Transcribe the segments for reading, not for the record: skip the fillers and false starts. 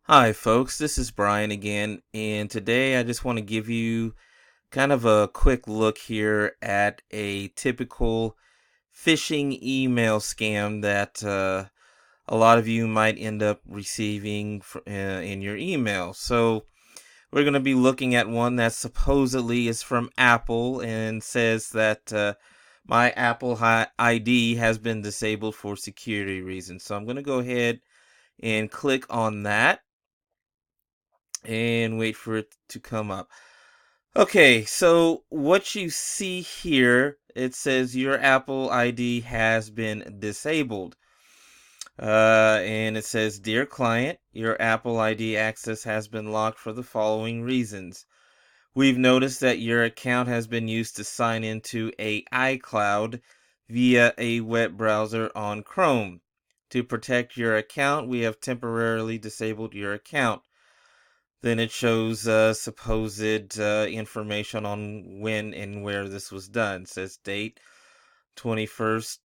Hi, folks. This is Brian again, and today I just want to give you kind of a quick look here at a typical phishing email scam that a lot of you might end up receiving in your email. So, we're going to be looking at one that supposedly is from Apple and says that my Apple ID has been disabled for security reasons. So, I'm going to go ahead and click on that and wait for it to come up. Okay, so what you see here, it says your Apple ID has been disabled. And it says, Dear client, your Apple ID access has been locked for the following reasons. We've noticed that your account has been used to sign into a iCloud via a web browser on Chrome. To protect your account, we have temporarily disabled your account. Then it shows supposed information on when and where this was done. It says date 21st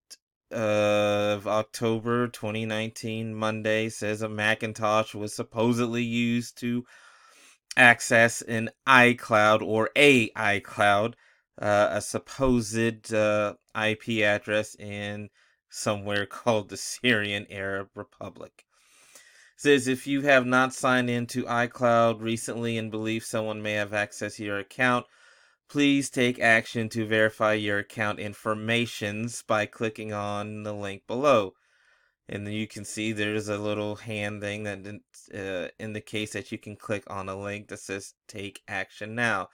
of October 2019, Monday. Says a Macintosh was supposedly used to access an iCloud or a iCloud, a supposed IP address in somewhere called the Syrian Arab Republic. Says if you have not signed into iCloud recently and believe someone may have access to your account, please take action to verify your account informations by clicking on the link below. And then you can see there's a little hand thing that indicates that you can click on a link that says take action now.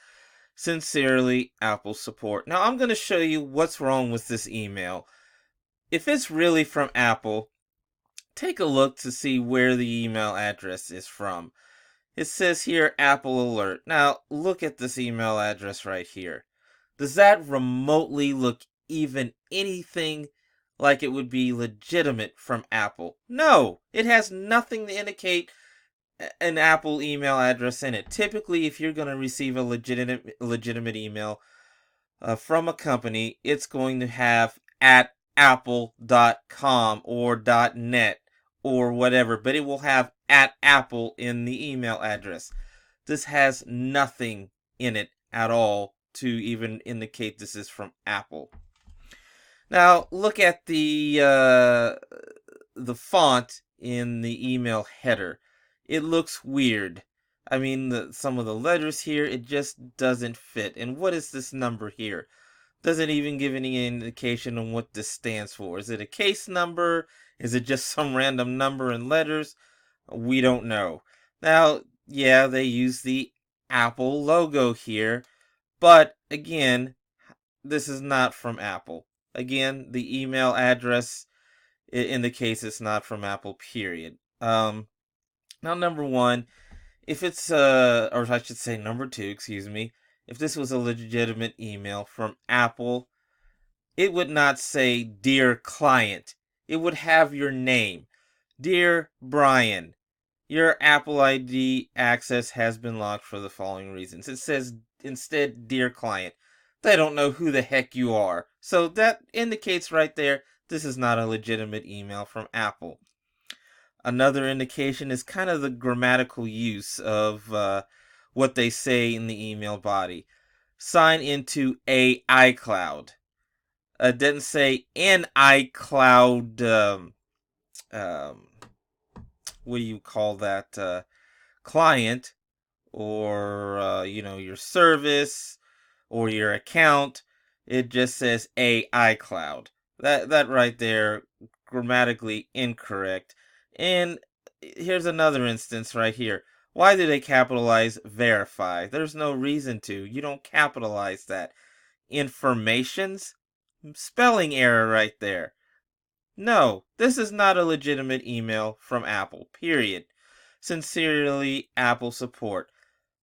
Sincerely, Apple support. Now I'm going to show you what's wrong with this email. If it's really from Apple, take a look to see where the email address is from. It says here Apple Alert. Now, look at this email address right here. Does that remotely look even anything like it would be legitimate from Apple? No, it has nothing to indicate an Apple email address in it. Typically, if you're going to receive a legitimate email from a company, it's going to have at apple.com or .net or whatever, but it will have at Apple in the email address. This has nothing in it at all to even indicate this is from Apple. Now look at the font in the email header. It looks weird. I mean, some of the letters here, it just doesn't fit. And what is this number here? Doesn't even give any indication on what this stands for. Is it a case number? Is it just some random number and letters? We don't know. Now, yeah, they use the Apple logo here, but again, this is not from Apple. Again, the email address indicates it's not from Apple, period. Now, number one, if it's, or I should say number two, excuse me, if this was a legitimate email from Apple, it would not say Dear Client. It would have your name. Dear Brian, your Apple ID access has been locked for the following reasons. It says instead Dear Client. They don't know who the heck you are. So that indicates right there this is not a legitimate email from Apple. Another indication is kind of the grammatical use of what they say in the email body. Sign into a iCloud. Didn't say an iCloud. Um, what do you call that? Client or your service or your account. It just says a iCloud. That right there, grammatically incorrect. And here's another instance right here. Why do they capitalize verify? There's no reason to. You don't capitalize that. Informations? Spelling error right there. No, this is not a legitimate email from Apple, period. Sincerely, Apple support.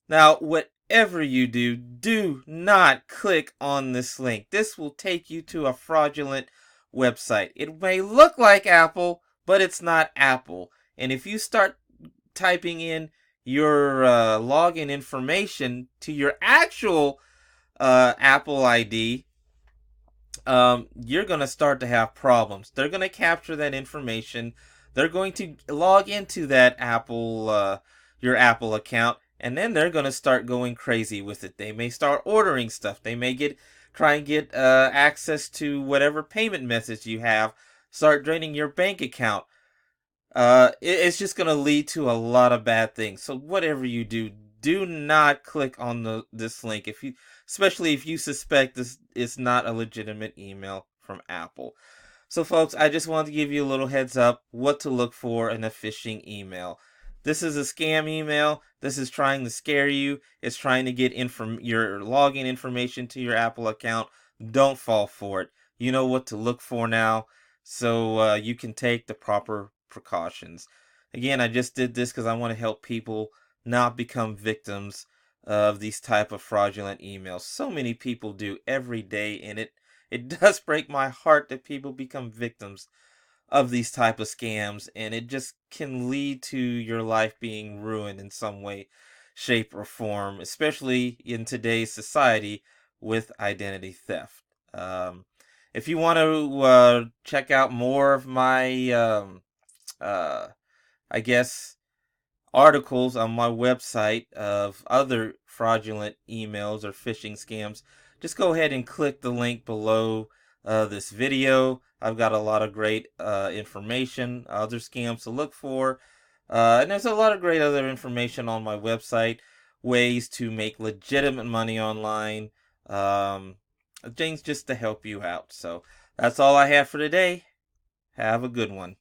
Now, whatever you do, do not click on this link. This will take you to a fraudulent website. It may look like Apple, but it's not Apple. And if you start typing in your login information to your actual Apple ID, you're going to start to have problems. They're going to capture that information. They're going to log into that your Apple account, and then they're going to start going crazy with it. They may start ordering stuff. They may try and get access to whatever payment methods you have. Start draining your bank account. It's just going to lead to a lot of bad things. So whatever you do, do not click on this link especially if you suspect this is not a legitimate email from Apple. So folks, I just wanted to give you a little heads up what to look for in a phishing email. This is a scam email. This is trying to scare you. It's trying to get your login information to your Apple account. Don't fall for it. You know what to look for now, so you can take the proper precautions. Again, I just did this because I want to help people not become victims of these type of fraudulent emails. So many people do every day, and it does break my heart that people become victims of these type of scams, and it just can lead to your life being ruined in some way, shape, or form, especially in today's society with identity theft. If you want to check out more of my, uh, I guess, articles on my website of other fraudulent emails or phishing scams, just go ahead and click the link below this video. I've got a lot of great information, other scams to look for, and there's a lot of great other information on my website, ways to make legitimate money online, things just to help you out. So that's all I have for today. Have a good one.